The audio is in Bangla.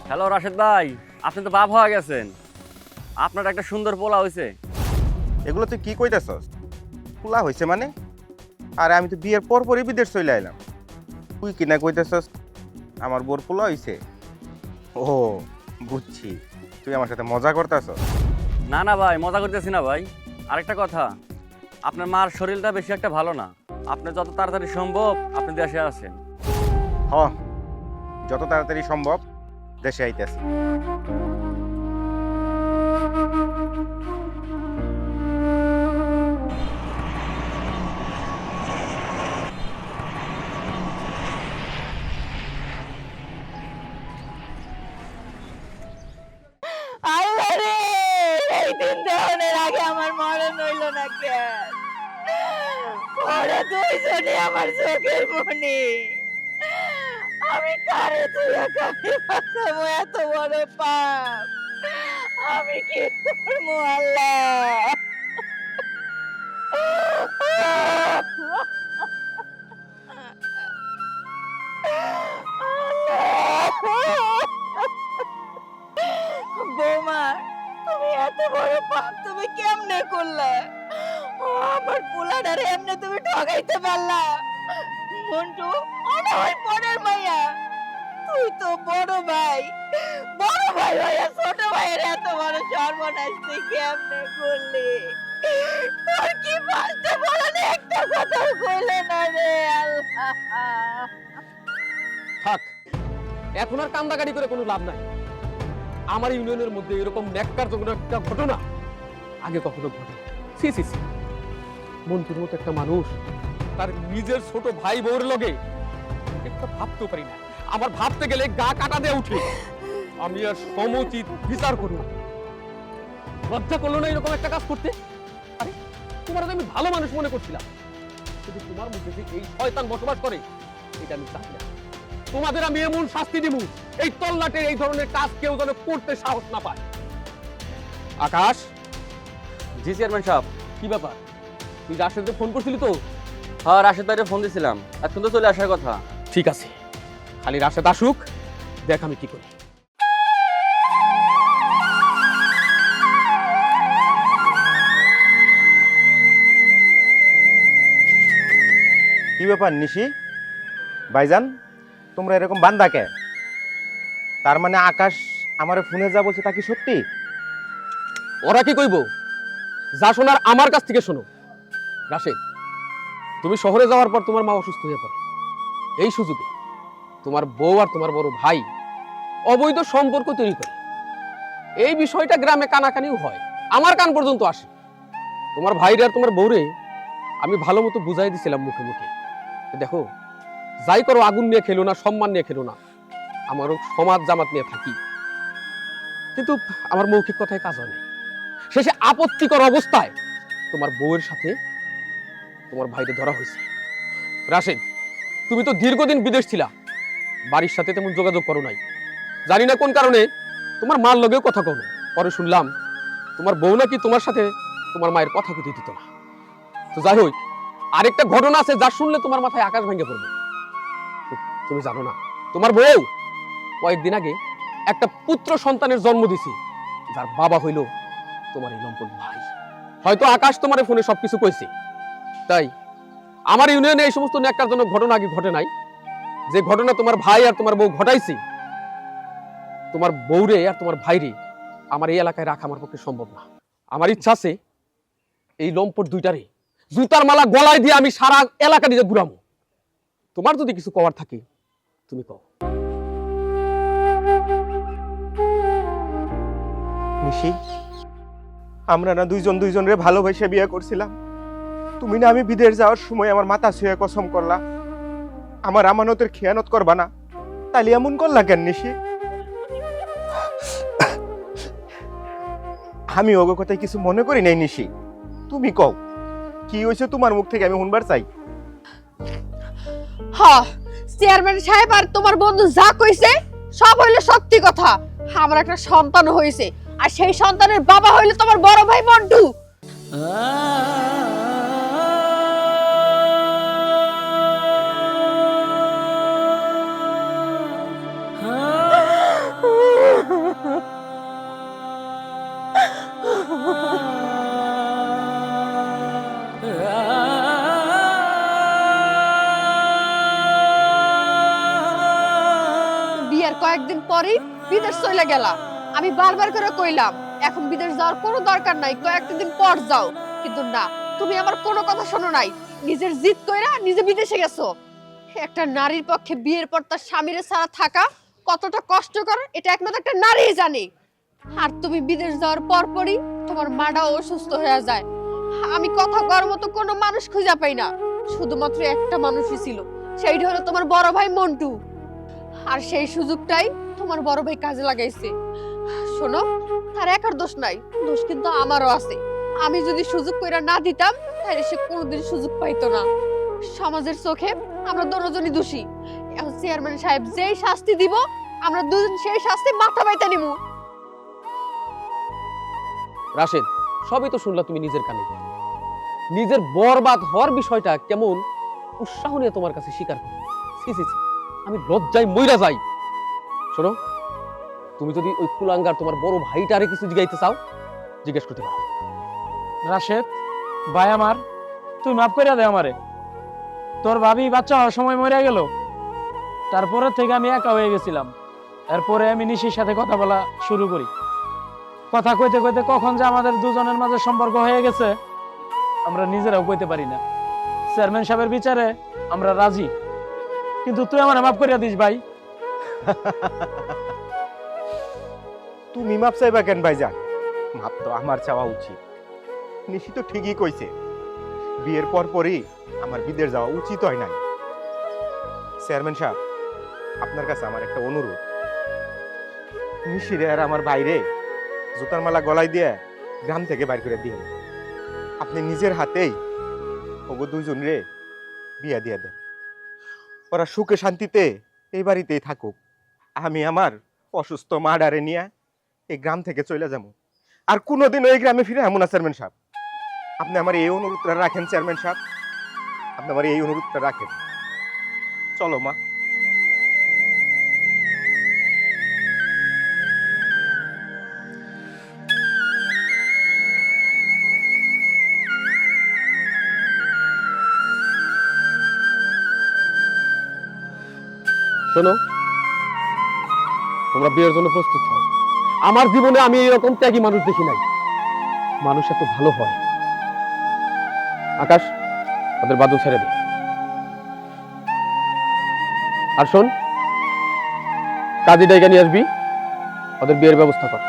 হ্যালো রাশেদ ভাই, আপনি তো বাপ হয়ে গেছেন। আপনার একটা সুন্দর পোলা হয়েছে। এগুলো তুই কি কইতেছস? পোলা হইছে মানে? আরে আমি তো বিয়ের পর পরই বিদেশ চলে আইলাম। তুই কি না কইতেছস আমার বোর পোলা হইছে? ও বুঝছি, তুই আমার সাথে মজা করতেছস। না না ভাই, মজা করতেছি না ভাই। আরেকটা কথা, আপনার মার শরীরটা বেশি একটা ভালো না। আপনি যত তাড়াতাড়ি সম্ভব আপনি দেশে আসেন। হ, যত তাড়াতাড়ি সম্ভব দেশে আইতেছি। আল্লাহ রে, এই দিন দেওয়ানের আগে আমার মরণ হইল না কেন? ওরা দুইজনই আমার চোখের মনি। আমি কারে তুইয়া কারে বাঁচাবো? এত বড় পাপ আমি কি করবো আল্লাহ? বৌমা, তুমি এত বড় পাপ তুমি কেমনে করলে? আমার পোলাটারে এমনে তুমি ঠগাইতে পারলা? মন্টু, ওটা ওই পরের মাইয়া। তুই তো বড় ভাই, বড় ভাই হইয়া ছোট ভাইয়ের এত বড় সর্বনাশ তুই কেমনে করলি? তোর কি বাঁচতে বলেন একটা কথাও কইলে না রে আল্লাহ। থাক, এখন আর কান্দাকাটি করে কোনো লাভ নাই। আমার ইউনিয়নের মধ্যে এরকম ন্যাক্কারজনক একটা ঘটনা আগে কখনো ঘটে। সি সি সি, মন্টুর মতো একটা মানুষ তার নিজের ছোট ভাই বউর লগে একটা ভাবতেও পারি না। আমার ভাবতে গেলে গা কাটা দিয়ে উঠে। আমি আর সমুচিত বিচার করব। লজ্জা করলো না এরকম একটা কাজ করতে? আরে তোমার তো আমি ভালো মানুষ মনে করছিলাম, কিন্তু তোমার মধ্যে যে এই শয়তান বসবাস করে এটা আমি জানি না। তোমাদের আমি এমন শাস্তি দিব, এই তল্লাটের এই ধরনের কাজ কেউ যেন করতে সাহস না পায়। আকাশ, জি চেয়ারম্যান সাহেব। কি ব্যাপার? তুই রাশেদকে ফোন করছিলি তো? হ্যাঁ, রাশেদ ভাইকে ফোন দিছিলাম, এখন তো চলে আসার কথা। ঠিক আছে, খালি রাশেদ আসুক, দেখ আমি কি করি। কি ব্যাপার নিশি ভাইজান, তোমরা এরকম বান্দা কে? তার মানে আকাশ আমারে ফোনে যা বলছে তা কি সত্যি? ওরা কি কইব? যা শোনার আমার কাছ থেকে শোনো। রাশেদ, তুমি শহরে যাওয়ার পর তোমার মা অসুস্থ হয়ে পড়ে। এই সুযোগে তোমার বউ আর তোমার বড় ভাই অবৈধ সম্পর্ক তৈরি করে। এই বিষয়টা গ্রামে কানাকানিও হয়, আমার কান পর্যন্ত আসে। তোমার ভাইরে আর তোমার বউরে আমি ভালো মতো বুঝাই দিছিলাম মুখে মুখে, দেখো যাই করো আগুন নিয়ে খেলো না, সম্মান নিয়ে খেলো না, আমারও সমাজ জামাত নিয়ে থাকি। কিন্তু আমার মৌখিক কথায় কাজ হয় নাই। শেষে আপত্তিকর অবস্থায় তোমার বউয়ের সাথে তোমার ভাইকে ধরা হয়েছে। রাশেদ, তুমি তো দীর্ঘদিন বিদেশ ছিলা, বাড়ির সাথে তেমন যোগাযোগ করো নাই। জানি না কোন কারণে তোমার মার লগেও কথা কও না। পরে শুনলাম তোমার বউ নাকি তোমার সাথে তোমার মায়ের কথা কইতে দিত না। তো যাই হোক, আরেকটা ঘটনা আছে যা শুনলে তোমার মাথায় আকাশ ভেঙে পড়বে। তুমি জানো না, তোমার বউ কয়েকদিন আগে একটা পুত্র সন্তানের জন্ম দিছে, যার বাবা হইল তোমার এই লম্পট ভাই। হয়তো আকাশ তোমার ফোনে সবকিছু কইছে। তাই আমার ইউনিয়নে এই সমস্ত ন্যাক্কারজনক ঘটনা আগে ঘটে নাই। যে ঘটনা তোমার ভাই আর তোমার বউ ঘটাইছে, তোমার বউরে আর তোমার ভাইরে আমার এই এলাকায় রাখা আমার পক্ষে সম্ভব না। আমার ইচ্ছা আছে এই লম্পট দুইটারে জুতার মালা গলায় দিয়ে আমি সারা এলাকা দিয়ে ঘুরামো। তোমার যদি কিছু করার থাকে তুমি কও। নিশি, আমরা না দুইজন দুইজনরে ভালোবাসে বিয়ে করছিলাম। তুমি না আমি বিদেশ যাওয়ার সময় আমার মাথা ছুঁয়ে কসম করলা আমার আমানতের খেয়ানত করবা না, তাহলে এমন করলা কেন নিশি? আমি ওগো কথায় কিছু মনে করি নাই নিশি, তুমি কও কি হয়েছে তোমার মুখ থেকে, আমি শুনবার চাই। হ্যাঁ, চেয়ারম্যান সাহেব আর তোমার বন্ধু যা কইছে সব হইলো সত্যি কথা। আমার একটা সন্তান হইছে, আর সেই সন্তানের বাবা হইলো তোমার বড় ভাই মন্টু। কয়েকদিন পরেই বিদেশ চলে গেলা। আমি বারবার করে কইলাম এখন বিদেশ যাওয়ার কোনো দরকার নাই, কয়েকটা দিন পর যাও, কিন্তু না, তুমি আমার কোনো কথা শোনো নাই। নিজের জিদ কইরা নিজে বিদেশে গেছো। একটা নারীর পক্ষে বিয়ের পর তার স্বামীর ছাড়া থাকা কতটা কষ্টকর এটা একমাত্র একটা নারীই জানে। আর তুমি বিদেশ যাওয়ার পরপরই তোমার মাটাও অসুস্থ হয়ে যায়। আমি কথা করার মতো কোনো মানুষ খুঁজে পাই না, শুধুমাত্র একটা মানুষই ছিল, সেইটা হলো তোমার বড় ভাই মন্টু। আর সেই সুযোগটাই তোমার বড় ভাই কাজে লাগাইছে। শোনো, তার একার দোষ নাই, দোষ কিন্তু আমারও আছে। আমি যদি সুযোগ কইরা না দিতাম তাহলে সে কোনোদিন সুযোগ পাইতো না। সমাজের চোখে আমরা দুজনই দোষী। এখন চেয়ারম্যান সাহেব যেই শাস্তি দিব আমরা দুজন সেই শাস্তি মাথা বাইতে নিব। রাশেদ, সবই তো শুনলা তুমি নিজের কানে। নিজের বরবাদ হওয়ার বিষয়টা কেমন উৎসাহ নিয়ে তোমার কাছে স্বীকার করো। ছি ছি ছি, আমি লজ্জায় মইরা যাই। শোনো, তুমি যদি ওই কুলাঙ্গার তোমার বড় ভাইটারে কিছু জিজ্ঞাইতে চাও, জিজ্ঞেস করতে পারো। রাশেদ ভাই আমার, তুই মাফ করে দে আমারে। তোর ভাবি বাচ্চা হওয়ার সময় মরে গেল, তারপরে থেকে আমি একা হয়ে গেছিলাম। এরপরে আমি নিশির সাথে কথা বলা শুরু করি। কথা কইতে কইতে কখন যে আমাদের দুজনের মাঝে সম্পর্ক হয়ে গেছে আমরা নিজেরাও কইতে পারি না। চেয়ারম্যান সাহেবের বিচারে আমরা রাজি, কিন্তু তুই আমার মাফ করিয়া দিস ভাই। তুমি মাপ চাইবা কেন ভাইজান? মাপ তো আমার চাওয়া উচিত। নিশি তো ঠিকই কইছে, বিয়ের পরই আমার বিদেশ যাওয়া উচিত হয় নাই। চেয়ারম্যান সাহেব, আপনার কাছে আমার একটা অনুরোধ, নিশিরে আর আমার বাইরে জুতার মালা গলায় দিয়ে গ্রাম থেকে বাইর করে দিন। আপনি নিজের হাতেই ওগো দুইজন রে বিয়া দিয়ে দেন। ওরা সুখে শান্তিতে এই বাড়িতেই থাকুক। আমি আমার অসুস্থ মা ডারে নিয়ে এই গ্রাম থেকে চলে যাবো। আর কোনোদিন ওই গ্রামে ফিরে এমন না চেয়ারম্যান সাহেব। আপনি আমার এই অনুরোধটা রাখেন চেয়ারম্যান সাহেব, আপনি আমার এই অনুরোধটা রাখেন। চলো মা। শোনো, তোমরা বিয়ের জন্য প্রস্তুত হও। আমার জীবনে আমি এরকম ত্যাগী মানুষ দেখি নাই। মানুষ এত ভালো হয়। আকাশ, ওদের বাদু ছেড়ে দে। আর শোন, কাজী ডাইকা নিয়ে আসবি, ওদের বিয়ের ব্যবস্থা কর।